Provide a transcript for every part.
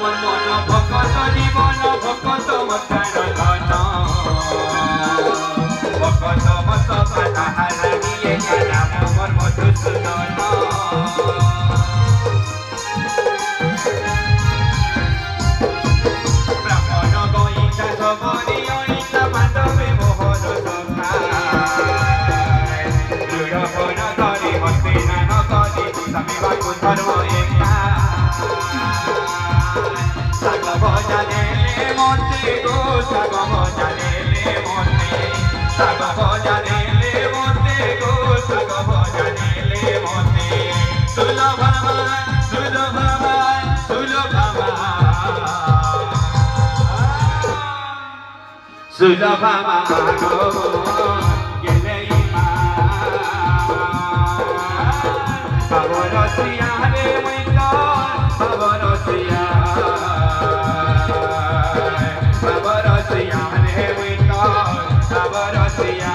मोर मन भगत जीवन भगत मतार धन भगत मत कहार दिए नाम मोर मधुसूदन ब्राह्मण गईता सबरी अणिता माधवे मोहन सखा दृढ़ पर धरी हस्ते नान करी समिवाकु धर्म एका साग भजा देले मते गो साग भजा देले मते साग भजा देले मते गो साग भजा देले मते सुलभमा सुलभमा सुलभमा सुलभमा गो गेले मा बाबरसिया रे मैता बाबरसिया बाबरसिया रे मैता बाबरसिया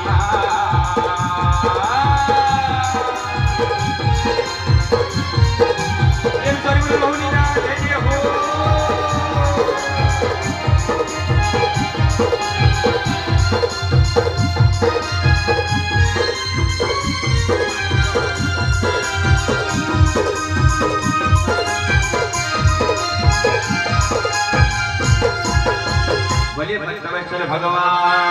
एम सरी बहुनी ना जय हो बोलिए भगवान।